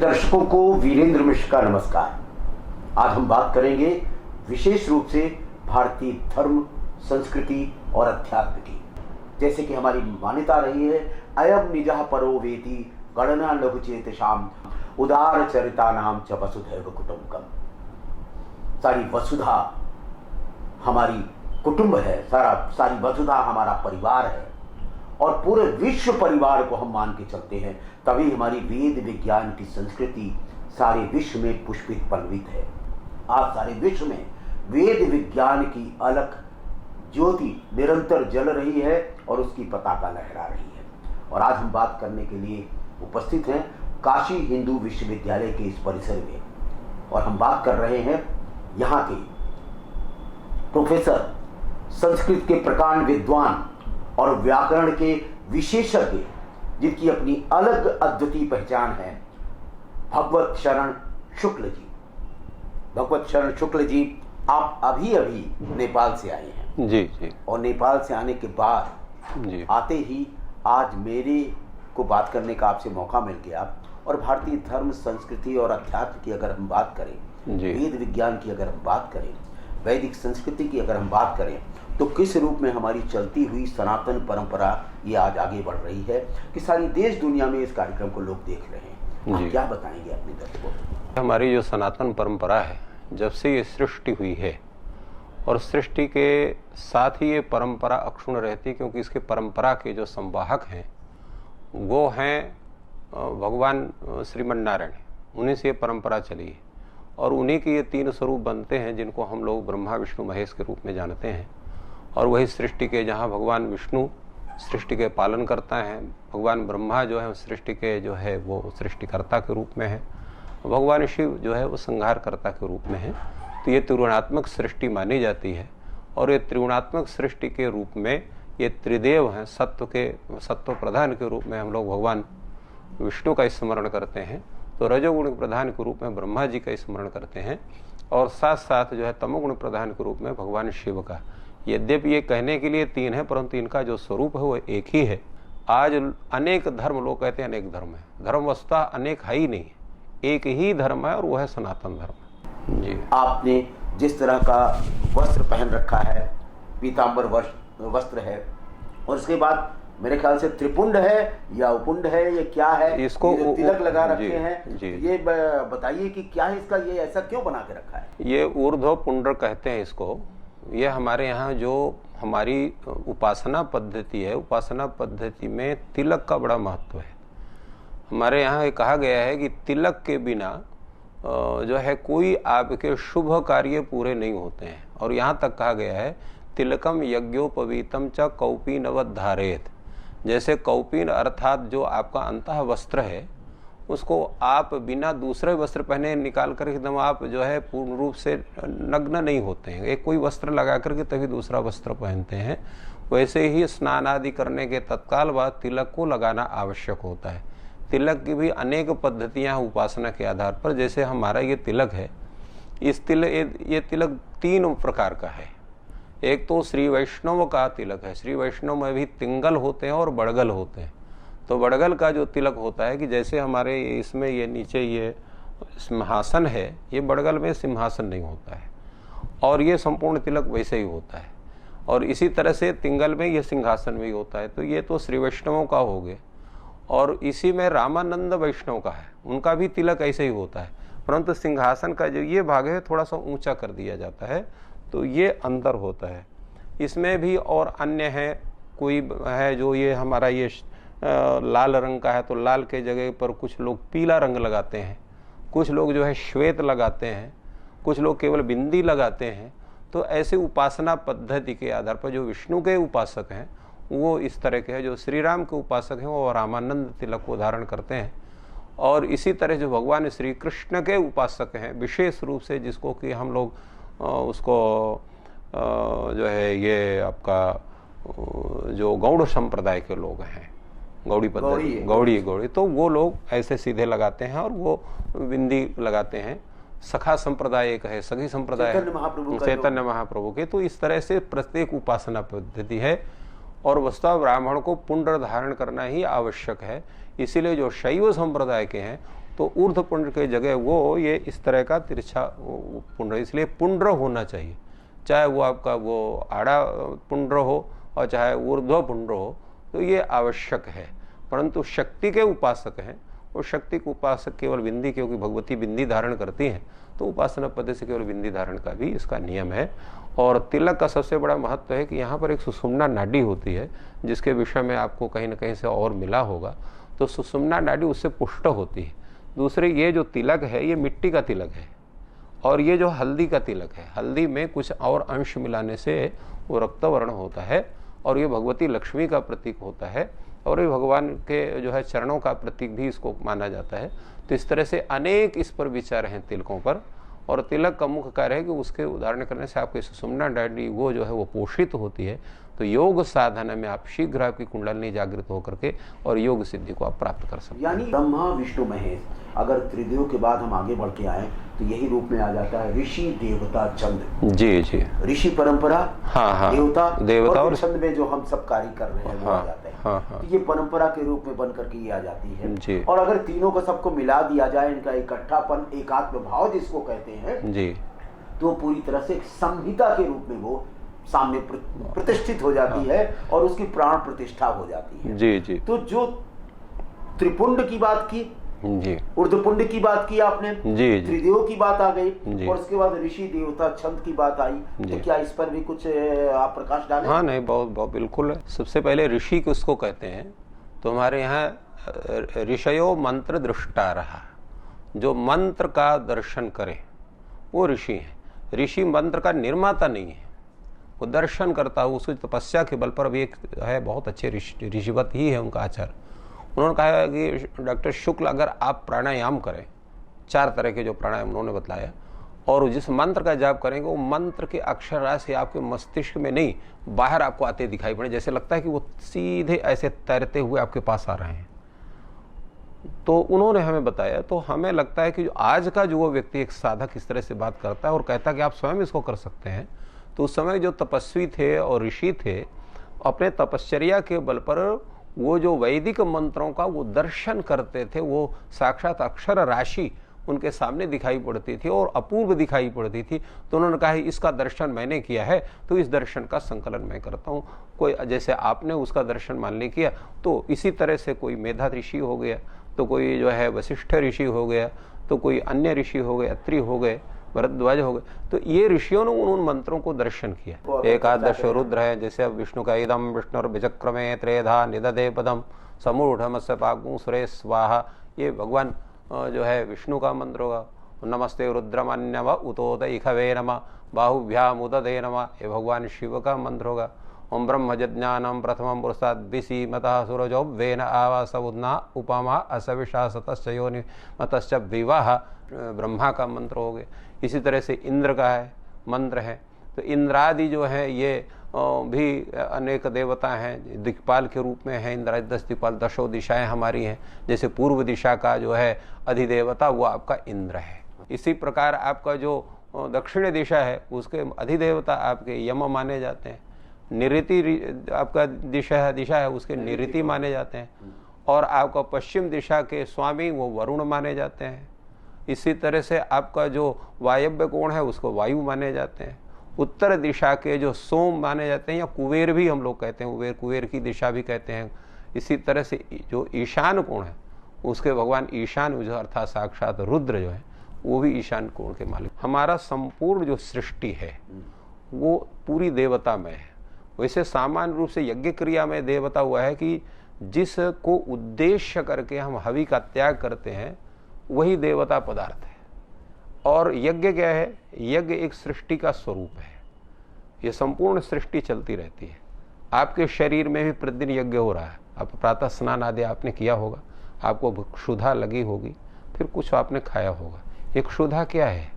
दर्शकों को वीरेंद्र मिश्र का नमस्कार। आज हम बात करेंगे विशेष रूप से भारतीय धर्म, संस्कृति और अध्यात्म की। जैसे कि हमारी मान्यता रही है, अयम निजः परो वेति गणना लघु चेतशाम उदार चरिता नाम च वसुधैव कुटुंबकम। सारी वसुधा हमारी कुटुंब है, सारी वसुधा हमारा परिवार है और पूरे विश्व परिवार को हम मान के चलते हैं। तभी हमारी वेद विज्ञान की संस्कृति सारे विश्व में पुष्पित पल्लवित है। आज सारे विश्व में वेद विज्ञान की अलख ज्योति निरंतर जल रही है और उसकी पताका लहरा रही है। और आज हम बात करने के लिए उपस्थित हैं काशी हिंदू विश्वविद्यालय के इस परिसर में, और हम बात कर रहे हैं यहाँ के प्रोफेसर, संस्कृत के प्रकांड विद्वान और व्याकरण के विशेषज्ञ, जिनकी अपनी अलग अद्वितीय पहचान है, भगवत शरण शुक्ल जी। भगवत शरण शुक्ल जी, आप अभी अभी नेपाल से आए हैं। जी जी। और नेपाल से आने के बाद जी आते ही आज मेरे को बात करने का आपसे मौका मिल गया। और भारतीय धर्म, संस्कृति और अध्यात्म की अगर हम बात करें, वेद विज्ञान की अगर हम बात करें, वैदिक संस्कृति की अगर हम बात करें, तो किस रूप में हमारी चलती हुई सनातन परंपरा ये आज आगे बढ़ रही है कि सारी देश दुनिया में इस कार्यक्रम को लोग देख रहे हैं। आप क्या बताएंगे अपने दर्शकों को? हमारी जो सनातन परंपरा है, जब से ये सृष्टि हुई है और सृष्टि के साथ ही ये परंपरा अक्षुण्ण रहती है, क्योंकि इसके परंपरा के जो संवाहक हैं वो हैं भगवान श्रीमन नारायण। उन्हीं से ये परंपरा चली है और उन्हीं के ये तीन स्वरूप बनते हैं, जिनको हम लोग ब्रह्मा विष्णु महेश के रूप में जानते हैं। और वही सृष्टि के, जहाँ भगवान विष्णु सृष्टि के पालन करता है, भगवान ब्रह्मा जो है सृष्टि के जो है वो सृष्टिकर्ता के रूप में है, भगवान शिव जो है वो संहारकर्ता के रूप में है। तो ये त्रिगुणात्मक सृष्टि मानी जाती है। और ये त्रिगुणात्मक सृष्टि के रूप में ये त्रिदेव हैं। सत्व प्रधान के रूप में हम लोग भगवान विष्णु का स्मरण करते हैं, तो रजोगुण प्रधान के रूप में ब्रह्मा जी का स्मरण करते हैं, और साथ साथ जो है तमोगुण प्रधान के रूप में भगवान शिव का। यद्यपि ये कहने के लिए तीन है, परंतु इनका जो स्वरूप है वो एक ही है। आज अनेक धर्म, लोग कहते हैं अनेक धर्म है, धर्म वस्तुतः अनेक है ही नहीं, एक ही धर्म है और वो है सनातन धर्म। जी। आपने जिस तरह का वस्त्र पहन रखा है, पीताम्बर वस्त्र है, और उसके बाद मेरे ख्याल से त्रिपुंड है या उपुंड है, ये क्या है? इसको ये तिलक लगा रखे हैं जी। ये बताइए कि क्या है इसका, ये ऐसा क्यों बना के रखा है? ये ऊर्ध्व पुंड्र कहते हैं इसको। ये हमारे यहाँ जो हमारी उपासना पद्धति है, उपासना पद्धति में तिलक का बड़ा महत्व है। हमारे यहाँ कहा गया है कि तिलक के बिना जो है कोई आपके शुभ कार्य पूरे नहीं होते हैं। और यहाँ तक कहा गया है, तिलकम यज्ञोपवीतम च कौपीनवत धारेत। जैसे कौपीन अर्थात जो आपका अंतः वस्त्र है, उसको आप बिना दूसरे वस्त्र पहने निकाल कर एकदम आप जो है पूर्ण रूप से नग्न नहीं होते हैं, एक कोई वस्त्र लगा करके तभी दूसरा वस्त्र पहनते हैं। वैसे ही स्नान आदि करने के तत्काल बाद तिलक को लगाना आवश्यक होता है। तिलक की भी अनेक पद्धतियां उपासना के आधार पर। जैसे हमारा ये तिलक है, ये तिलक तीन प्रकार का है। एक तो श्री वैष्णव का तिलक है। श्री वैष्णव में भी तिंगल होते हैं और बड़गल होते हैं। तो बड़गल का जो तिलक होता है कि जैसे हमारे इसमें ये नीचे ये सिंहासन है, ये बड़गल में सिंहासन नहीं होता है, और ये संपूर्ण तिलक वैसे ही होता है। और इसी तरह से तिंगल में ये सिंहासन भी होता है। तो ये तो श्री वैष्णवों का हो गया। और इसी में रामानंद वैष्णव का है, उनका भी तिलक ऐसे ही होता है, परंतु सिंहासन का जो ये भाग है थोड़ा सा ऊंचा कर दिया जाता है, तो ये अंतर होता है। इसमें भी और अन्य है, कोई है जो ये हमारा ये लाल रंग का है, तो लाल के जगह पर कुछ लोग पीला रंग लगाते हैं, कुछ लोग जो है श्वेत लगाते हैं, कुछ लोग केवल बिंदी लगाते हैं। तो ऐसे उपासना पद्धति के आधार पर जो विष्णु के उपासक हैं वो इस तरह के हैं, जो श्री राम के उपासक हैं वो रामानंद तिलक को धारण करते हैं। और इसी तरह जो भगवान श्री कृष्ण के उपासक हैं विशेष रूप से, जिसको कि हम लोग उसको जो है ये आपका जो गौड़ संप्रदाय के लोग हैं, गौड़ी पद्धति, गौड़ी, तो वो लोग ऐसे सीधे लगाते हैं और वो बिंदी लगाते हैं। सखा संप्रदाय एक है, सखी संप्रदाय चैतन्य महाप्रभु के। तो इस तरह से प्रत्येक उपासना पद्धति है और वस्तुतः ब्राह्मण को पुंड्र धारण करना ही आवश्यक है। इसीलिए जो शैव संप्रदाय के हैं तो ऊर्ध्व पुंड्र की जगह वो ये इस तरह का तिरछा पुंड्र, इसलिए पुंड्र होना चाहिए, चाहे वो आपका वो आड़ा पुंड्र हो और चाहे ऊर्ध्व पुंड्र हो, तो ये आवश्यक है। परंतु शक्ति के उपासक हैं, और शक्ति के उपासक केवल बिंदी, क्योंकि भगवती बिंदी धारण करती हैं, तो उपासना पद्धति से केवल बिंदी धारण का भी इसका नियम है। और तिलक का सबसे बड़ा महत्व है कि यहाँ पर एक सुषुम्ना नाडी होती है, जिसके विषय में आपको कहीं ना कहीं से और मिला होगा। तो सुषुम्ना नाडी उससे पुष्ट होती है। दूसरे, ये जो तिलक है ये मिट्टी का तिलक है, और ये जो हल्दी का तिलक है, हल्दी में कुछ और अंश मिलाने से वो रक्तवर्ण होता है, और ये भगवती लक्ष्मी का प्रतीक होता है, और ये भगवान के जो है चरणों का प्रतीक भी इसको माना जाता है। तो इस तरह से अनेक इस पर विचार हैं तिलकों पर। और तिलक का मुख्य कार्य है कि उसके उदाहरण करने से आपके सुषुम्ना नाडी वो जो है वो पोषित होती है। तो योग साधना में आप शीघ्र आपकी कुंडलिनी जागृत होकर के और योग सिद्धि को आप प्राप्त कर सकते हैं। यानी ब्रह्मा विष्णु महेश, अगर त्रिदेव के बाद हम आगे बढ़ के आए तो यही रूप में आ जाता है ऋषि देवता चंद्र। जी जी, ऋषि परंपरा, हाँ, देवता और चंद्र में जो हम सब कार्य कर रहे हैं वो आ जाते हैं। हाँ। तो ये परंपरा के रूप में बन करके ये आ जाती है जी। और अगर तीनों को सबको मिला दिया जाए, इनका इकट्ठापन, एकात्म भाव जिसको कहते हैं जी, तो पूरी तरह से एक संहिता के रूप में वो सामने प्रतिष्ठित हो जाती है और उसकी प्राण प्रतिष्ठा हो जाती है। जी जी। तो जो त्रिपुंड की बात की, जी, ऊर्ध्वपुंड की बात की आपने, जी, त्रिदेव की बात आ गई, जी। और उसके बाद ऋषि देवता छंद की बात आई। तो क्या इस पर भी कुछ आप प्रकाश डालें? हाँ, नहीं, बहुत बिल्कुल है। सबसे पहले ऋषि किसको कहते हैं, तो हमारे यहाँ ऋषयो मंत्र दृष्टा रहा, जो मंत्र का दर्शन करे वो ऋषि है। ऋषि मंत्र का निर्माता नहीं है, वो दर्शन करता है। उसकी तपस्या के बल पर भी एक है, बहुत अच्छे ऋषिवत ही है उनका आचार। उन्होंने कहा कि डॉक्टर शुक्ल, अगर आप प्राणायाम करें, 4 तरह के जो प्राणायाम उन्होंने बताया, और जिस मंत्र का जाप करेंगे वो मंत्र के अक्षर राशि आपके मस्तिष्क में नहीं, बाहर आपको आते दिखाई पड़े, जैसे लगता है कि वो सीधे ऐसे तैरते हुए आपके पास आ रहे हैं। तो उन्होंने हमें बताया, तो हमें लगता है कि आज का जो वो व्यक्ति, एक साधक इस तरह से बात करता है और कहता है कि आप स्वयं इसको कर सकते हैं, तो उस समय जो तपस्वी थे और ऋषि थे, अपने तपश्चर्या के बल पर वो जो वैदिक मंत्रों का वो दर्शन करते थे, वो साक्षात अक्षर राशि उनके सामने दिखाई पड़ती थी और अपूर्व दिखाई पड़ती थी। तो उन्होंने कहा इसका दर्शन मैंने किया है, तो इस दर्शन का संकलन मैं करता हूँ। कोई जैसे आपने उसका दर्शन मान ली किया, तो इसी तरह से कोई मेधा ऋषि हो गया, तो कोई जो है वशिष्ठ ऋषि हो गया, तो कोई अन्य ऋषि हो गए, अत्रि हो गए, भरद्वाज हो गए। तो ये ऋषियों ने उन मंत्रों को दर्शन किया। एकादश रुद्र है, जैसे अब विष्णु का इदम विष्णु विचक्रमे त्रेधा निदधे पदम समूढ़मस्य पागु सुरे स्वाहा, ये भगवान जो है विष्णु का मंत्र होगा। नमस्ते रुद्रमन्यव उतोद इखवे नमः बाहुभ्याम उदधे नमः, ये भगवान शिव का मंत्र होगा। ओम ब्रह्मज्ञानम प्रथमं पुरुषात् विसीमतः सूरजो वेन आवास उद्ना उपमा असविषा सतश्च योनि मतश्च विवाह, ब्रह्मा का मंत्र हो गया। इसी तरह से इंद्र का है मंत्र है। तो इंद्रादि जो है ये भी अनेक देवता हैं, दिक्पाल के रूप में हैं। इंद्रादि 10 दिक्पाल, 10 दिशाएं हमारी हैं। जैसे पूर्व दिशा का जो है अधिदेवता वो आपका इंद्र है। इसी प्रकार आपका जो दक्षिण दिशा है उसके अधिदेवता आपके यम माने जाते हैं। निऋति आपका दिशा है उसके निऋति माने जाते हैं। और आपका पश्चिम दिशा के स्वामी वो वरुण माने जाते हैं। इसी तरह से आपका जो वायव्य कोण है उसको वायु माने जाते हैं। उत्तर दिशा के जो सोम माने जाते हैं, या कुबेर भी हम लोग कहते हैं, कुबेर की दिशा भी कहते हैं। इसी तरह से जो ईशान कोण है उसके भगवान ईशान जो अर्थात साक्षात रुद्र जो है वो भी ईशान कोण के मालिक। हमारा संपूर्ण जो सृष्टि है वो पूरी देवता में है। वैसे सामान्य रूप से यज्ञ क्रिया में देवता हुआ है कि जिसको उद्देश्य करके हम हवि का त्याग करते हैं वही देवता पदार्थ है। और यज्ञ क्या है? यज्ञ एक सृष्टि का स्वरूप है। ये संपूर्ण सृष्टि चलती रहती है। आपके शरीर में भी प्रतिदिन यज्ञ हो रहा है। आप प्रातः स्नान आदि आपने किया होगा, आपको क्षुधा लगी होगी, फिर कुछ आपने खाया होगा। एक क्षुधा क्या है?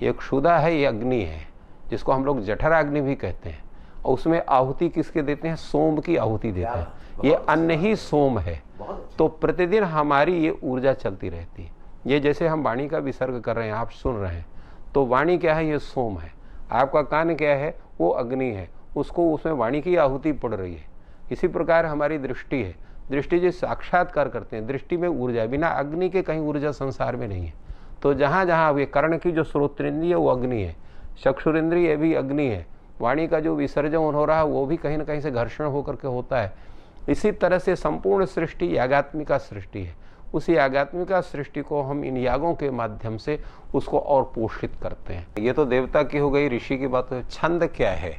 एक क्षुधा है, ये अग्नि है जिसको हम लोग जठराग्नि भी कहते हैं। और उसमें आहुति किसके देते हैं? सोम की आहुति देते हैं। ये अन्न ही सोम है। तो प्रतिदिन हमारी ये ऊर्जा चलती रहती है। ये जैसे हम वाणी का विसर्ग कर रहे हैं, आप सुन रहे हैं, तो वाणी क्या है? ये सोम है। आपका कान क्या है? वो अग्नि है। उसको उसमें वाणी की आहुति पड़ रही है। इसी प्रकार हमारी दृष्टि है, दृष्टि जो साक्षात्कार करते हैं, दृष्टि में ऊर्जा है, बिना अग्नि के कहीं ऊर्जा संसार में नहीं है। तो जहाँ जहाँ ये कर्ण की जो श्रोत्रेंद्रिय वो अग्नि है, चक्षुरेंद्रिय भी अग्नि है, वाणी का जो विसर्जन हो रहा है वो भी कहीं ना कहीं से घर्षण होकर के होता है। इसी तरह से संपूर्ण सृष्टि यागात्मिका सृष्टि है। उसी यागात्मिका सृष्टि को हम इन यागों के माध्यम से उसको और पोषित करते हैं। ये तो देवता की हो गई, ऋषि की बात है। छंद क्या है?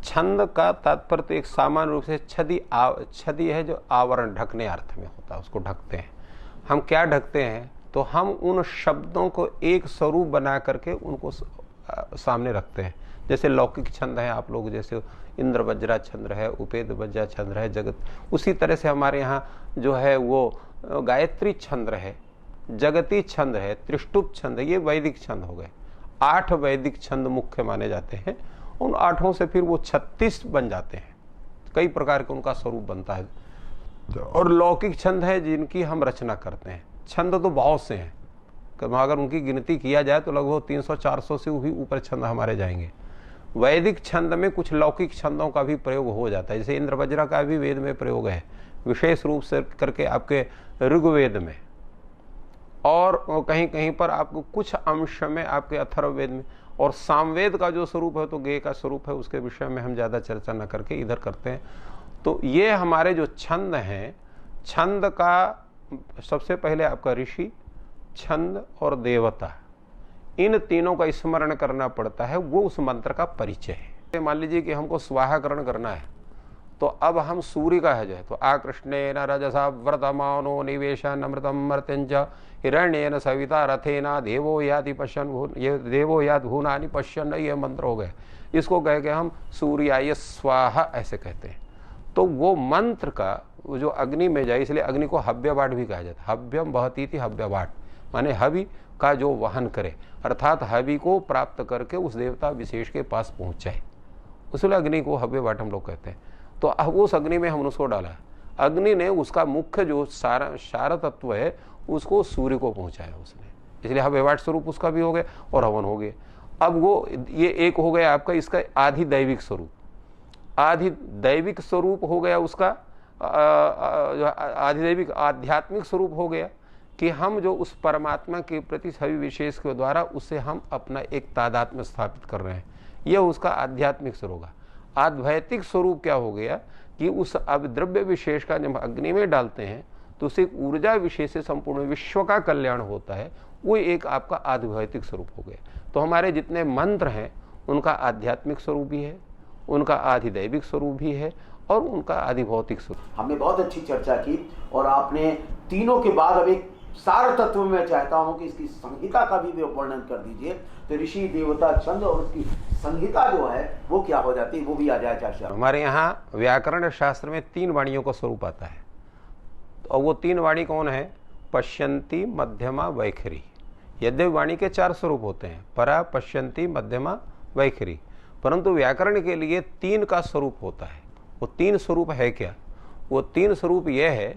छंद का तात्पर्य तो एक सामान्य रूप से छदी है जो आवरण, ढकने अर्थ में होता है, उसको ढकते हैं। हम क्या ढकते हैं? तो हम उन शब्दों को एक स्वरूप बना करके उनको सामने रखते हैं। जैसे लौकिक छंद है, आप लोग जैसे इंद्र वज्रा छंद है, उपेद वज्रा छंद है, जगत, उसी तरह से हमारे यहाँ जो है वो गायत्री छंद है, जगती छंद है, त्रिष्टुप छंद है, ये वैदिक छंद हो गए। 8 वैदिक छंद मुख्य माने जाते हैं। उन 8 से फिर वो 36 बन जाते हैं, कई प्रकार के उनका स्वरूप बनता है। और लौकिक छंद है जिनकी हम रचना करते हैं। छंद तो बहुत से हैं, अगर उनकी गिनती किया जाए तो लगभग 300-400 से भी ऊपर छंद हमारे जाएंगे। वैदिक छंद में कुछ लौकिक छंदों का भी प्रयोग हो जाता है, जैसे इंद्र वज्रा का भी वेद में प्रयोग है, विशेष रूप से करके आपके ऋग्वेद में, और कहीं कहीं पर आपको कुछ अंश में आपके अथर्ववेद में, और सामवेद का जो स्वरूप है तो गेय का स्वरूप है, उसके विषय में हम ज़्यादा चर्चा न करके इधर करते हैं। तो ये हमारे जो छंद हैं, छंद का सबसे पहले आपका ऋषि, छंद और देवता, इन तीनों का स्मरण करना पड़ता है, वो उस मंत्र का परिचय है। मान लीजिए कि हमको स्वाहाकरण करना है, तो अब हम सूर्य का है जो है, तो आकृष्णेन रजसा व्रतमानो निवेशन अमृतम मर्त्यंच हिरण्येन सविता रथेना देवो याति पश्यन, ये देवो याद भूनानि पश्यन, ये मंत्र हो गए। इसको कह के हम सूर्याय स्वाहा ऐसे कहते हैं। तो वो मंत्र का वो जो अग्नि में जाए, इसलिए अग्नि को हव्यवाट भी कहा जाता है। हव्यम बहती थी हव्यवाट, माने हवि का जो वहन करे, अर्थात हवि को प्राप्त करके उस देवता विशेष के पास पहुंच जाए, उसलिए अग्नि को हव्यवाट हम लोग कहते हैं। तो अब उस अग्नि में हमने उसको डाला, अग्नि ने उसका मुख्य जो सारा तत्व है उसको सूर्य को पहुंचाया उसने, इसलिए हव्यवाट स्वरूप उसका भी हो गया और हवन हो गया। अब वो ये एक हो गया आपका इसका आधि दैविक स्वरूप, आधि दैविक स्वरूप हो गया उसका, आधिदैविक आध्यात्मिक स्वरूप हो गया कि हम जो उस परमात्मा के प्रति सभी विशेष के द्वारा उससे हम अपना एक तादात्म्य स्थापित कर रहे हैं, यह उसका आध्यात्मिक स्वरूप होगा। आध्यात्मिक स्वरूप क्या हो गया कि उस अब द्रव्य विशेष का जब अग्नि में डालते हैं तो उससे एक ऊर्जा विशेष से संपूर्ण विश्व का कल्याण होता है, वो एक आपका आध्यात्मिक स्वरूप हो गया। तो हमारे जितने मंत्र हैं उनका आध्यात्मिक स्वरूप भी है, उनका आधिदैविक स्वरूप भी है और उनका आधिभौतिक स्वरूप। हमने बहुत अच्छी चर्चा की और आपने तीनों के बाद अब एक सार तत्व में चाहता हूं कि इसकी संहिता का भी वर्णन कर दीजिए। तो ऋषि, देवता, छंद और उसकी संहिता जो है वो क्या हो जाती है, वो भी आ जाए चर्चा। हमारे यहाँ व्याकरण शास्त्र में 3 वाणियों का स्वरूप आता है, और वो 3 वाणी कौन है? पश्यंती, मध्यमा, वैखरी। यद्यपि वाणी के 4 स्वरूप होते हैं, परा, पश्यंती, मध्यमा, वैखरी, परंतु व्याकरण के लिए 3 का स्वरूप होता है। वो 3 स्वरूप है क्या? वो 3 स्वरूप यह है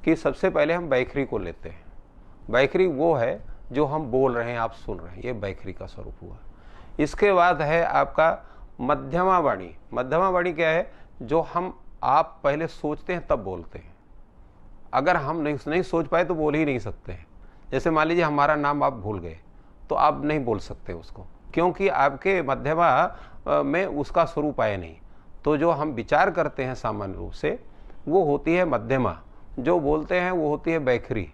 कि सबसे पहले हम वैखरी को लेते हैं। वैखरी वो है जो हम बोल रहे हैं, आप सुन रहे हैं, ये वैखरी का स्वरूप हुआ। इसके बाद है आपका मध्यमा वाणी। मध्यमा वाणी क्या है? जो हम आप पहले सोचते हैं तब बोलते हैं, अगर हम नहीं सोच पाए तो बोल ही नहीं सकते हैं। जैसे मान लीजिए हमारा नाम आप भूल गए तो आप नहीं बोल सकते उसको, क्योंकि आपके मध्यमा में उसका स्वरूप आया नहीं। तो जो हम विचार करते हैं सामान्य रूप से वो होती है मध्यमा, जो बोलते हैं वो होती है वैखरी,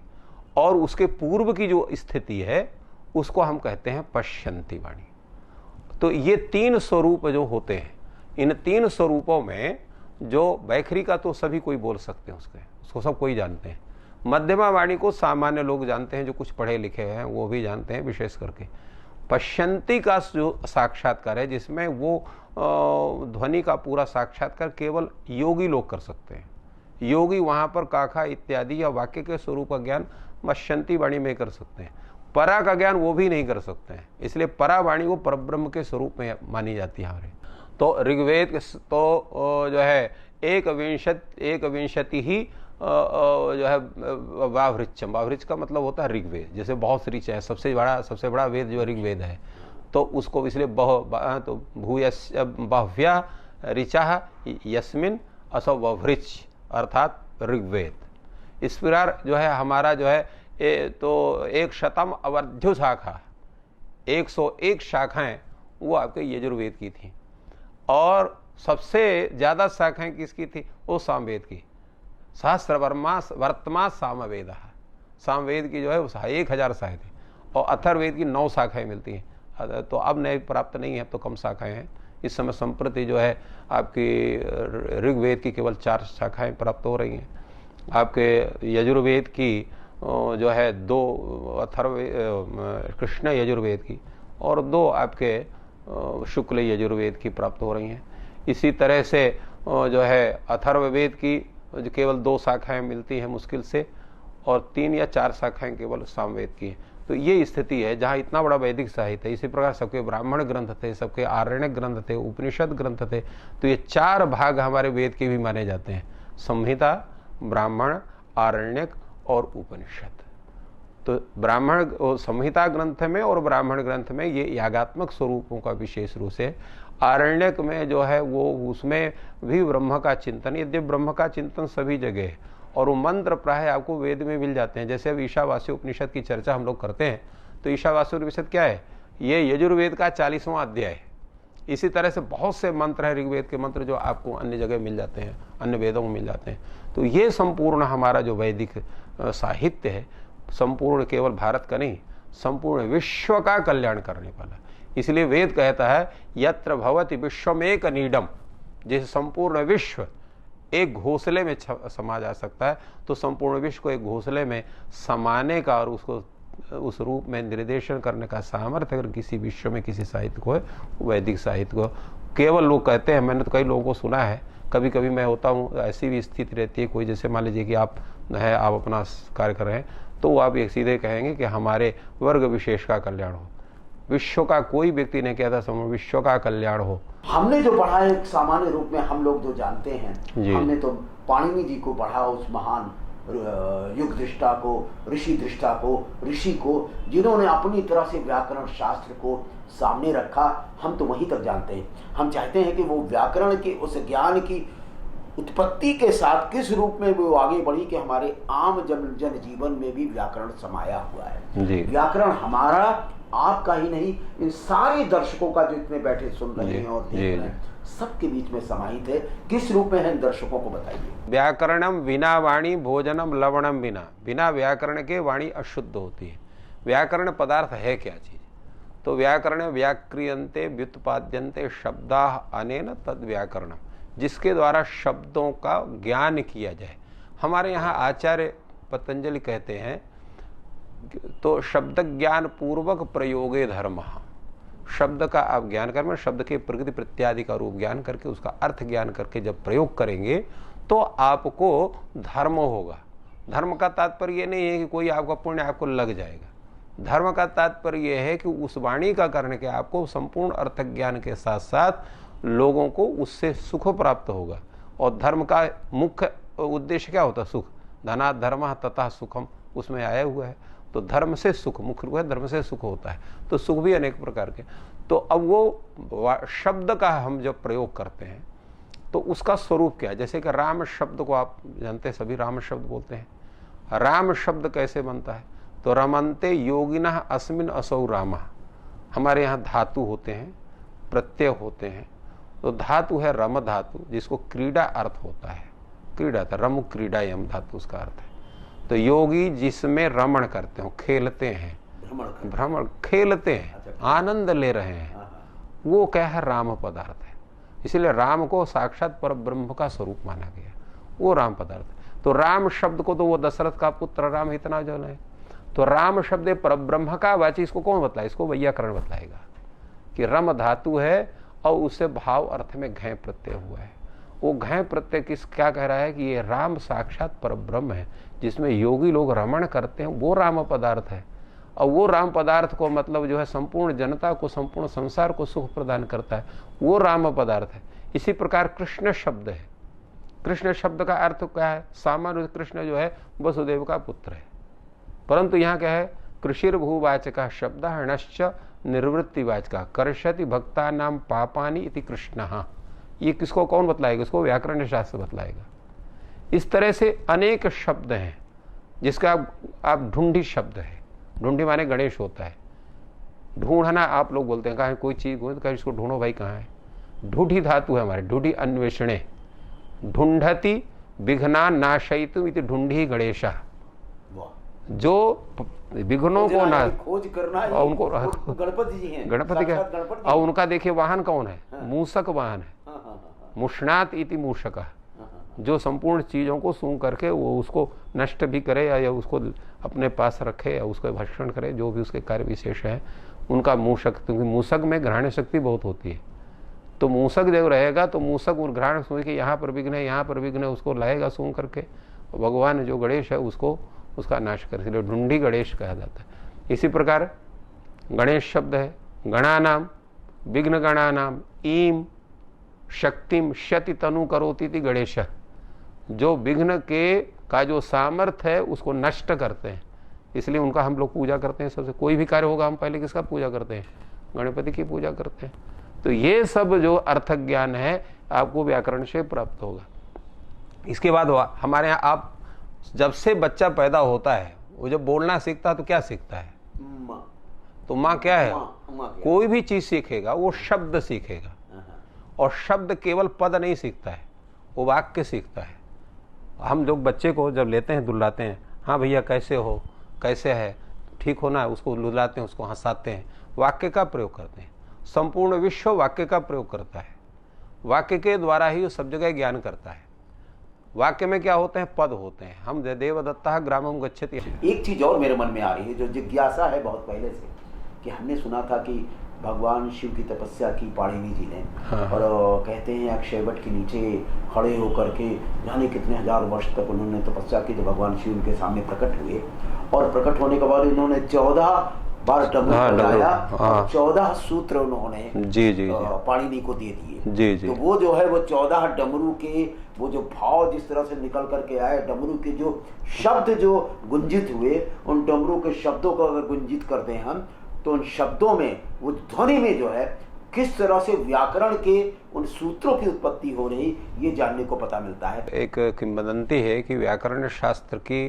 और उसके पूर्व की जो स्थिति है उसको हम कहते हैं पश्यंती वाणी। तो ये 3 स्वरूप जो होते हैं, इन 3 स्वरूपों में जो वैखरी का तो सभी कोई बोल सकते हैं, उसको सब कोई जानते हैं। मध्यमा वाणी को सामान्य लोग जानते हैं, जो कुछ पढ़े लिखे हैं वो भी जानते हैं विशेष करके। पश्यंती का जो साक्षात्कार है, जिसमें वो ध्वनि का पूरा साक्षात्कार केवल योगी लोग कर सकते हैं। योगी वहाँ पर काखा इत्यादि या वाक्य के स्वरूप का ज्ञान पश्यंती वाणी में कर सकते हैं, परा का ज्ञान वो भी नहीं कर सकते हैं। इसलिए परा वाणी को परब्रह्म के स्वरूप में मानी जाती है हमारे। तो ऋग्वेद तो जो है एक विंशति ही जो है वावृक्षम, वावृक्ष का मतलब होता है ऋग्वेद, जैसे बहुत ऋच है, सबसे बड़ा वेद जो ऋग्वेद है, तो उसको इसलिए भूयस्य बह्व्या ऋचा यस्मिन् असौ ववृक्ष, अर्थात ऋग्वेद। इस प्रकार जो है हमारा जो है तो 100 अवर्ध्य शाखा, 101 शाखाएं वो आपके यजुर्वेद की थी, और सबसे ज़्यादा शाखाएं किसकी थी? वो सामवेद की। सहस्र वर्तमान सामवेद, सामवेद की जो है 1000 शाखाएं थी, और अथर्ववेद की 9 शाखाएं मिलती हैं। तो अब नए प्राप्त नहीं है, तो कम शाखाएं हैं। इस समय संप्रति जो है आपकी ऋग्वेद की केवल 4 शाखाएं प्राप्त हो रही हैं। आपके यजुर्वेद की जो है 2 कृष्ण यजुर्वेद की और 2 आपके शुक्ल यजुर्वेद की प्राप्त हो रही हैं। इसी तरह से जो है अथर्ववेद की केवल 2 शाखाएं मिलती हैं मुश्किल से, और 3 या 4 शाखाएं केवल सामवेद की हैं। तो ये स्थिति है जहाँ इतना बड़ा वैदिक साहित्य है। इसी प्रकार सबके ब्राह्मण ग्रंथ थे, सबके आरण्यक ग्रंथ थे, उपनिषद ग्रंथ थे। तो ये 4 भाग हमारे वेद के भी माने जाते हैं: संहिता, ब्राह्मण, आरण्यक और उपनिषद। तो ब्राह्मण संहिता ग्रंथ में और ब्राह्मण ग्रंथ में ये यागात्मक स्वरूपों का विशेष रूप से, आरण्यक में जो है वो उसमें भी ब्रह्म का चिंतन, यद्य ब्रह्म का चिंतन सभी जगह है, और वो मंत्र प्राय आपको वेद में मिल जाते हैं। जैसे अब ईशावास्य उपनिषद की चर्चा हम लोग करते हैं, तो ईशावास्य उपनिषद क्या है? ये यजुर्वेद का 40वां अध्याय है। इसी तरह से बहुत से मंत्र हैं, ऋग्वेद के मंत्र, जो आपको अन्य जगह मिल जाते हैं, अन्य वेदों में मिल जाते हैं। तो ये संपूर्ण हमारा जो वैदिक साहित्य है, संपूर्ण केवल भारत का नहीं, संपूर्ण विश्व का कल्याण करने वाला। इसलिए वेद कहता है यत्र भवति विश्वमेक नीडम, जैसे संपूर्ण विश्व एक घोंसले में समा जा सकता है, तो संपूर्ण विश्व को एक घोंसले में समाने का और उसको उस रूप में निर्देशन करने का सामर्थ्य अगर किसी विश्व में किसी साहित्य को है, वैदिक साहित्य को। केवल लोग कहते हैं, मैंने तो कई लोगों को सुना है, कभी कभी मैं होता हूँ, ऐसी भी स्थिति रहती है, कोई जैसे मान लीजिए कि आप अपना कार्य कर रहे हैं, तो आप एक सीधे कहेंगे कि हमारे वर्ग विशेष का कल्याण हो। विश्व का कोई व्यक्ति नहीं कहता समूह विश्व का कल्याण हो। हमने जो पढ़ा है सामान्य रूप में हम लोग जो जानते हैं, हमने तो पाणिनि जी को पढ़ा, उस महान युग दृष्टा को, ऋषि दृष्टा को, ऋषि को, जिन्होंने अपनी तरह से व्याकरण शास्त्र को सामने रखा। हम तो वहीं तक जानते हैं। हम चाहते हैं कि वो व्याकरण के उस ज्ञान की उत्पत्ति के साथ किस रूप में वो आगे बढ़ी कि हमारे आम जन जीवन में भी व्याकरण समाया हुआ है। व्याकरण हमारा आपका ही नहीं, इन सारे दर्शकों का जो इतने बैठे सुन रहे हैं और देख रहे हैं, सबके बीच में समाहित है। किस रूप में है, इन दर्शकों को बताइए। व्याकरणम विना वाणी भोजनम लवणम बिना, बिना व्याकरण के वाणी अशुद्ध होती है। व्याकरण पदार्थ है क्या चीज? तो व्याकरण व्याक्रियन्ते व्युत्पाद्यन्ते शब्दा अनेन तद व्याकरणम, जिसके द्वारा शब्दों का ज्ञान किया जाए। हमारे यहाँ आचार्य पतंजलि कहते हैं तो शब्द ज्ञान पूर्वक प्रयोगे धर्म, शब्द का आप ज्ञान कर, शब्द के प्रकृति प्रत्यादि का रूप ज्ञान करके उसका अर्थ ज्ञान करके जब प्रयोग करेंगे तो आपको धर्म होगा। धर्म का तात्पर्य ये नहीं है कि कोई आपका पुण्य आपको लग जाएगा। धर्म का तात्पर्य यह है कि उस वाणी का करने के आपको संपूर्ण अर्थ ज्ञान के साथ साथ लोगों को उससे सुख प्राप्त होगा। और धर्म का मुख्य उद्देश्य क्या होता है? सुख। धनात् धर्मः ततः सुखम, उसमें आया हुआ है। तो धर्म से सुख, मुख्य रूप है धर्म से सुख होता है। तो सुख भी अनेक प्रकार के। तो अब वो शब्द का हम जब प्रयोग करते हैं तो उसका स्वरूप क्या है? जैसे कि राम शब्द को आप जानते हैं, सभी राम शब्द बोलते हैं। राम शब्द कैसे बनता है? तो रमन्ते योगिनः अस्मिन् असौ रामः। हमारे यहाँ धातु होते हैं, प्रत्यय होते हैं। तो धातु है रम धातु, जिसको क्रीड़ा अर्थ होता है। क्रीड़ा था, रम क्रीड़ा यम धातु उसका अर्थ है। तो योगी जिसमें रमण करते हो, खेलते हैं, भ्रमण खेलते हैं, आनंद ले रहे हैं, वो क्या है? राम पदार्थ है। इसलिए राम को साक्षात पर ब्रह्म का स्वरूप माना गया, वो राम पदार्थ। तो राम शब्द को तो वो दशरथ का पुत्र राम इतना जो है, तो राम शब्द पर ब्रह्म का वाची, इसको कौन बतलाए? इसको वैयाकरण बतलाएगा कि रम धातु है और उससे भाव अर्थ में घय प्रत्यय हुआ है। वो घय प्रत्यय किस क्या कह रहा है कि ये राम साक्षात पर ब्रह्म है, जिसमें योगी लोग रमण करते हैं, वो राम पदार्थ है। और वो राम पदार्थ को मतलब जो है संपूर्ण जनता को, संपूर्ण संसार को सुख प्रदान करता है, वो राम पदार्थ है। इसी प्रकार कृष्ण शब्द है। कृष्ण शब्द का अर्थ क्या है? सामान्य कृष्ण जो है वसुदेव का पुत्र है, परंतु यहाँ क्या है? कृषिर्भूवाचक शब्द हणश्च निर्वृत्तिवाचक कर्षति भक्ता नाम पापानि इति कृष्ण। ये किसको कौन बतलाएगा? इसको व्याकरण शास्त्र बतलाएगा। इस तरह से अनेक शब्द हैं जिसका आप ढूंढी शब्द है। ढूंढी माने गणेश होता है। ढूंढना आप लोग बोलते हैं, कहा कोई चीज़ हो तो इसको ढूंढो भाई कहाँ है। ढूढ़ी धातु है हमारे, ढूढ़ी अन्वेषणे, ढूंढती विघ्ना नाशयितुम इति ढूंढी गणेशा। जो विघ्नों को ना खोज करना है, और उनको गणपति जी हैं, गणपति का। और उनका देखिए वाहन कौन है? मूषक वाहन है। मुष्णात इति मूषक, जो संपूर्ण चीजों को सूंघ करके वो उसको नष्ट भी करे या उसको अपने पास रखे या उसको भक्षण करे, जो भी उसके कार्य विशेष है उनका मूषक। क्योंकि मूषक में ग्रहण शक्ति बहुत होती है, तो मूषक जब रहेगा तो मूषक ग्रहण सूंघ के यहाँ पर विघ्न है, यहाँ पर विघ्न है, उसको लाएगा सूंघ करके। भगवान जो गणेश है उसको उसका नाश कर, इसलिए ढूंढी गणेश कहा जाता है। इसी प्रकार गणेश शब्द है गणानाम, विघ्न गणानाम, ईम शक्तिम शति तनु करोति इति गणेश। जो विघ्न के का जो सामर्थ्य है उसको नष्ट करते हैं, इसलिए उनका हम लोग पूजा करते हैं। सबसे कोई भी कार्य होगा हम पहले किसका पूजा करते हैं? गणपति की पूजा करते हैं। तो ये सब जो अर्थ ज्ञान है आपको व्याकरण से प्राप्त होगा। इसके बाद हमारे यहाँ आप जब से बच्चा पैदा होता है वो जब बोलना सीखता है तो क्या सीखता है? तो माँ क्या है? कोई भी चीज सीखेगा वो शब्द सीखेगा, और शब्द केवल पद नहीं सीखता है, वो वाक्य सीखता है। हम लोग बच्चे को जब लेते हैं दुलाते हैं, हाँ भैया कैसे हो, कैसे है, ठीक होना है, उसको दुलाते हैं, उसको हंसाते हैं, वाक्य का प्रयोग करते हैं। संपूर्ण विश्व वाक्य का प्रयोग करता है। वाक्य के द्वारा ही वो सब जगह ज्ञान करता है। वाक्य में क्या होते हैं? पद होते हैं। हम देवदत्ता ग्रामम गच्छति। एक चीज और मेरे मन में आ रही है, जो जिज्ञासा है बहुत पहले से, कि हमने सुना था कि भगवान शिव की तपस्या की पाणिनि जी ने, और कहते हैं अक्षयवट के नीचे खड़े होकर के जाने कितने हजार वर्ष तक उन्होंने तपस्या की, जब भगवान शिव उनके सामने प्रकट हुए, और प्रकट होने के बाद इन्होंने 14 बार डमरू बजाया, 14 सूत्र उन्होंने पाणिनि को दे दिए। तो वो जो है वो 14 डमरू के वो जो भाव जिस तरह से निकल करके आए, डमरू के जो शब्द जो गुंजित हुए, उन डमरू के शब्दों को अगर गुंजित करते हैं हम, तो उन शब्दों में वो ध्वनि में जो है किस तरह से व्याकरण के उन सूत्रों की उत्पत्ति हो रही, ये जानने को पता मिलता है। एक किंवदंती है कि व्याकरण शास्त्र की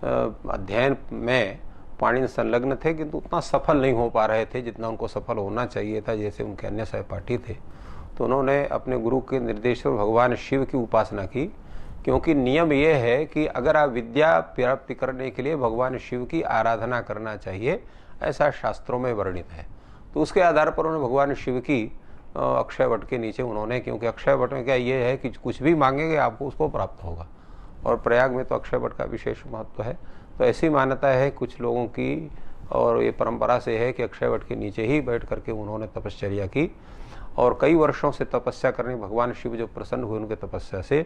अध्ययन में पाणिनि संलग्न थे, किंतु उतना सफल नहीं हो पा रहे थे जितना उनको सफल होना चाहिए था, जैसे उनके अन्य सहपाठी थे। तो उन्होंने अपने गुरु के निर्देश पर भगवान शिव की उपासना की, क्योंकि नियम यह है कि अगर आप विद्या प्राप्ति करने के लिए भगवान शिव की आराधना करना चाहिए, ऐसा शास्त्रों में वर्णित है। तो उसके आधार पर उन्होंने भगवान शिव की अक्षयवट के नीचे उन्होंने, क्योंकि अक्षयवट में क्या ये है कि कुछ भी मांगेंगे आपको उसको प्राप्त होगा, और प्रयाग में तो अक्षयवट का विशेष महत्व है। तो ऐसी मान्यता है कुछ लोगों की, और ये परंपरा से है कि अक्षयवट के नीचे ही बैठ करके उन्होंने तपश्चर्या की, और कई वर्षों से तपस्या करने भगवान शिव जो प्रसन्न हुए उनके तपस्या से,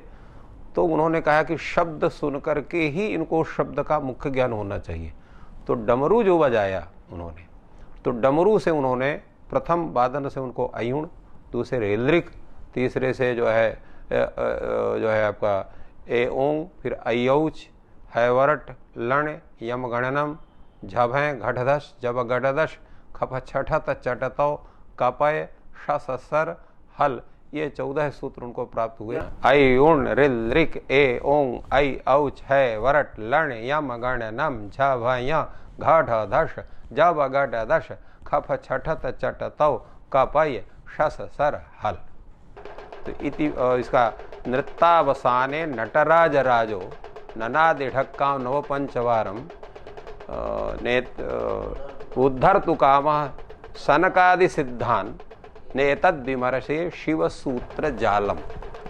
तो उन्होंने कहा कि शब्द सुन करके ही इनको शब्द का मुख्य ज्ञान होना चाहिए। तो डमरू जो बजाया उन्होंने, तो डमरू से उन्होंने प्रथम वादन से उनको अयुण, दूसरे रेलरिक, तीसरे से जो है आपका ए ओंग, फिर अयौच, हैवरट, लण, यम गणनम, झभय घटधश, जब गडदश, खप छठत चटतौ, कपय, सर, हल, ये 14 सूत्र उनको प्राप्त हुए। ऐ उण रिल रिक ए ओंग ऐ औच है वरट लण यम गण नम झ भय घट धश जब गट दश खफ छठत चट तौ कपय शस सर हल। तो इति इसका नृत्तावसाने नटराज राजो ननादिढक्का नव पंचवारम नेत उद्धर तु काम सनकादि सिद्धान नेतद विमर्शे शिव सूत्र जालम।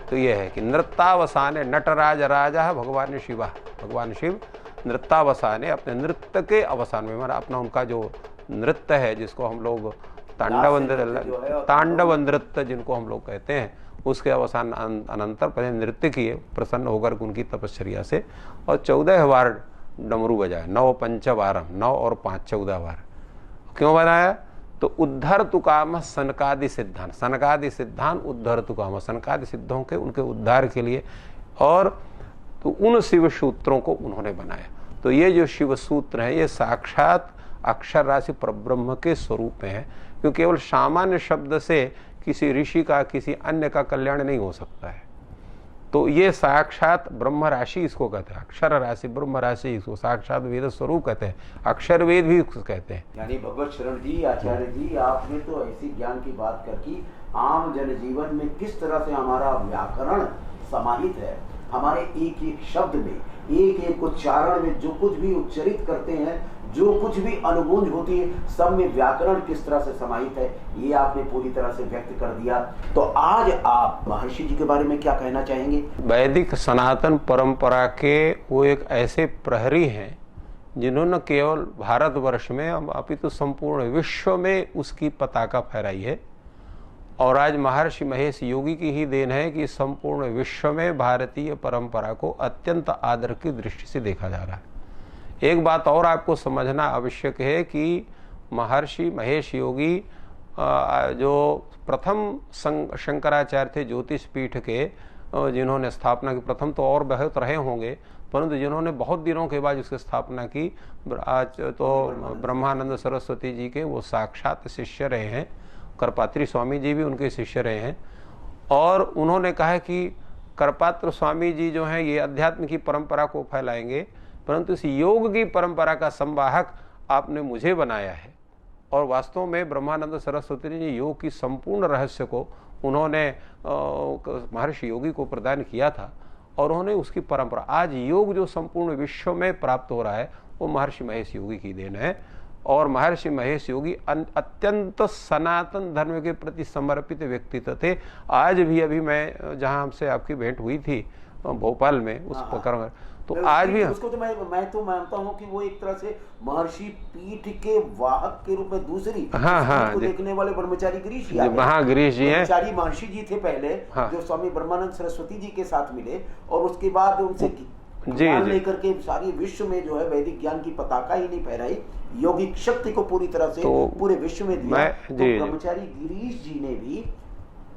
तो ये है कि नृत्तावसाने नटराज राजा भगवान शिवा, भगवान शिव नृत्तावसाने अपने नृत्य के अवसान में, मतलब अपना उनका जो नृत्य है जिसको हम लोग तांडव नृत्य जिनको हम लोग कहते हैं, उसके अवसान अनंतर पहले नृत्य किए प्रसन्न होकर उनकी तपश्चर्या से, और 14 बार डमरू बजाया, 9 पंचवारम, 9 और 5 14 बार। क्यों बनाया? तो उद्धर तुकाम सनकादि सिद्धांत, सनकादि सिद्धांत उद्धर तुकाम, सनकादि सिद्धों के उनके उद्धार के लिए, और तो उन शिव सूत्रों को उन्होंने बनाया। तो ये जो शिव सूत्र है ये साक्षात अक्षर राशि परब्रह्म के स्वरूप में है, क्योंकि केवल सामान्य शब्द से किसी ऋषि का किसी अन्य का कल्याण नहीं हो सकता है। तो ये साक्षात ब्रह्म राशि इसको कहते हैं, अक्षर राशि ब्रह्म राशि, इसको साक्षात वेद स्वरूप कहते हैं, अक्षर वेद भी इसको कहते हैं। यानी भगवत शरण जी, आचार्य जी, आपने तो ऐसी ज्ञान की बात कर की आम जनजीवन में किस तरह से हमारा व्याकरण समाहित है, हमारे एक एक शब्द में, एक एक उच्चारण में जो कुछ भी उच्चरित करते हैं, जो कुछ भी अनुगूंज होती है, सब में व्याकरण किस तरह से समाहित है, ये आपने पूरी तरह से व्यक्त कर दिया। तो आज आप महर्षि जी के बारे में क्या कहना चाहेंगे? वैदिक सनातन परंपरा के वो एक ऐसे प्रहरी हैं जिन्होंने केवल भारतवर्ष में अपितु संपूर्ण विश्व में उसकी पताका फहराई है। और आज महर्षि महेश योगी की ही देन है कि संपूर्ण विश्व में भारतीय परंपरा को अत्यंत आदर की दृष्टि से देखा जा रहा है। एक बात और आपको समझना आवश्यक है कि महर्षि महेश योगी जो प्रथम शंकराचार्य थे ज्योतिष पीठ के, जिन्होंने स्थापना की, प्रथम तो और बहुत रहे होंगे, परंतु जिन्होंने बहुत दिनों के बाद उसकी स्थापना की, आज तो ब्रह्मानंद सरस्वती जी के वो साक्षात शिष्य रहे हैं, करपात्री स्वामी जी भी उनके शिष्य रहे हैं। और उन्होंने कहा कि करपात्र स्वामी जी जो हैं ये अध्यात्म की परंपरा को फैलाएंगे, परंतु इस योग की परंपरा का संवाहक आपने मुझे बनाया है। और वास्तव में ब्रह्मानंद सरस्वती जी ने योग की संपूर्ण रहस्य को उन्होंने महर्षि योगी को प्रदान किया था, और उन्होंने उसकी परंपरा, आज योग जो संपूर्ण विश्व में प्राप्त हो रहा है वो महर्षि महेश योगी की देन है। और महर्षि महेश योगी अत्यंत सनातन धर्म के प्रति समर्पित व्यक्तित्व थे। आज भी, अभी मैं जहां हमसे आपकी भेंट हुई थी भोपाल में उस प्रकरण, तो आज भी उसको तो मैं तो मानता हूँ कि वो एक तरह से महर्षि पीठ के वाहक के रूप में दूसरी को देखने वाले ब्रह्मचारी गिरीश जी, गिरीश जी हैं, ब्रह्मचारी महर्षि जी थे पहले, जो स्वामी ब्रह्मानंद सरस्वती जी के साथ मिले और उसके बाद उनसे ज्ञान लेकर के सारी विश्व में जो है वैदिक ज्ञान की पताका ही नहीं फहराई, यौगिक शक्ति को पूरी तरह से पूरे विश्व में दिया। तो ब्रह्मचारी गिरीश जी ने भी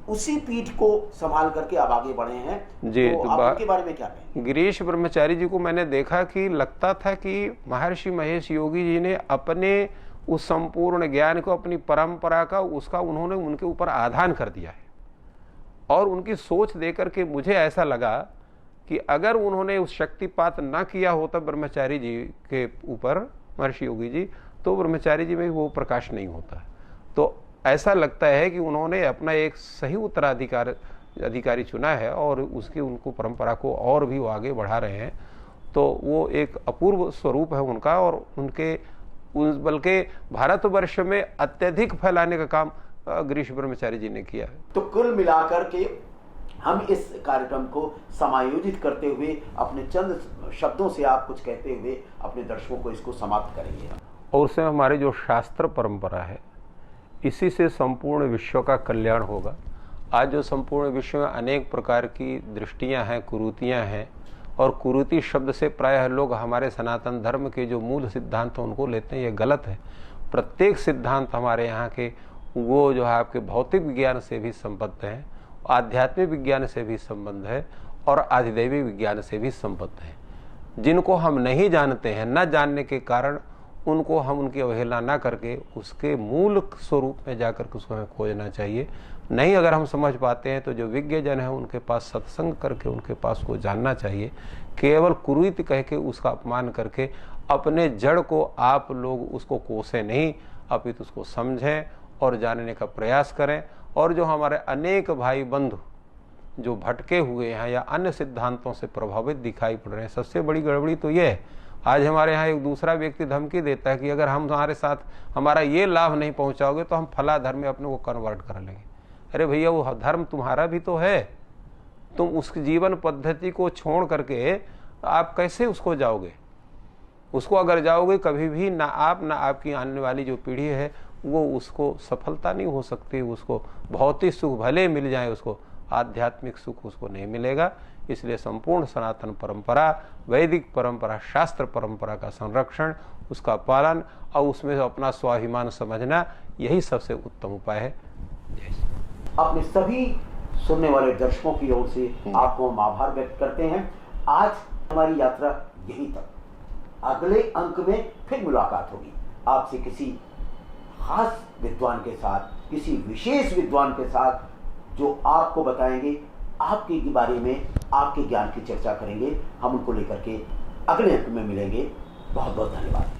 उसी पीठ को संभाल करके अब आगे बढ़े हैं जी। तो आप उनके बारे में क्या कहें? गिरीश ब्रह्मचारी जी को मैंने देखा कि लगता था कि महर्षि महेश योगी जी ने अपने उस संपूर्ण ज्ञान को, अपनी परंपरा का, उसका उन्होंने उनके ऊपर आधान कर दिया है। और उनकी सोच देकर के मुझे ऐसा लगा कि अगर उन्होंने उस शक्तिपात ना किया होता ब्रह्मचारी जी के ऊपर, महर्षि योगी जी, तो ब्रह्मचारी जी में वो प्रकाश नहीं होता। तो ऐसा लगता है कि उन्होंने अपना एक सही उत्तराधिकारी चुना है और उसकी उनको परंपरा को और भी वो आगे बढ़ा रहे हैं। तो वो एक अपूर्व स्वरूप है उनका, और उनके बल्कि भारतवर्ष में अत्यधिक फैलाने का काम गिरीश ब्रह्मचारी जी ने किया है। तो कुल मिलाकर के हम इस कार्यक्रम को समायोजित करते हुए अपने चंद शब्दों से आप कुछ कहते हुए अपने दर्शकों को इसको समाप्त करेंगे। और उससे हमारी जो शास्त्र परंपरा है, इसी से संपूर्ण विश्व का कल्याण होगा। आज जो संपूर्ण विश्व में अनेक प्रकार की दृष्टियां हैं, कुरीतियां हैं, और कुरीति शब्द से प्रायः लोग हमारे सनातन धर्म के जो मूल सिद्धांत हैं उनको लेते हैं, ये गलत है। प्रत्येक सिद्धांत हमारे यहाँ के वो जो है आपके भौतिक विज्ञान से भी संबद्ध हैं, आध्यात्मिक विज्ञान से भी संबंध है, और आधिदैविक विज्ञान से भी संबद्ध है। जिनको हम नहीं जानते हैं, न जानने के कारण उनको हम उनकी अवहेलना ना करके उसके मूल स्वरूप में जाकर के उसको हमें खोजना चाहिए। नहीं अगर हम समझ पाते हैं तो जो विज्ञजन है उनके पास सत्संग करके उनके पास को जानना चाहिए। केवल कुरीति कह के उसका अपमान करके अपने जड़ को आप लोग उसको कोसे नहीं, अपितु उसको समझें और जानने का प्रयास करें। और जो हमारे अनेक भाई बंधु जो भटके हुए हैं या अन्य सिद्धांतों से प्रभावित दिखाई पड़ रहे हैं, सबसे बड़ी गड़बड़ी तो ये है, आज हमारे यहाँ एक दूसरा व्यक्ति धमकी देता है कि अगर हम हमारे साथ हमारा ये लाभ नहीं पहुंचाओगे तो हम फला धर्म में अपने को कन्वर्ट कर लेंगे। अरे भैया, वो धर्म तुम्हारा भी तो है, तुम उस जीवन पद्धति को छोड़ करके आप कैसे उसको जाओगे? उसको अगर जाओगे कभी भी ना आप ना आपकी आने वाली जो पीढ़ी है वो उसको सफलता नहीं हो सकती। उसको भौतिक सुख भले मिल जाए, उसको आध्यात्मिक सुख उसको नहीं मिलेगा। इसलिए संपूर्ण सनातन परंपरा, वैदिक परंपरा, शास्त्र परंपरा का संरक्षण, उसका पालन और उसमें अपना स्वाभिमान समझना, यही सबसे उत्तम उपाय है। अपने सभी सुनने वाले दर्शकों की ओर से आपको हम आभार व्यक्त करते हैं। आज हमारी यात्रा यहीं तक, अगले अंक में फिर मुलाकात होगी आपसे किसी खास विद्वान के साथ, किसी विशेष विद्वान के साथ, जो आपको बताएंगे आपके बारे में, आपके ज्ञान की चर्चा करेंगे। हम उनको लेकर के अगले अंक में मिलेंगे। बहुत बहुत धन्यवाद।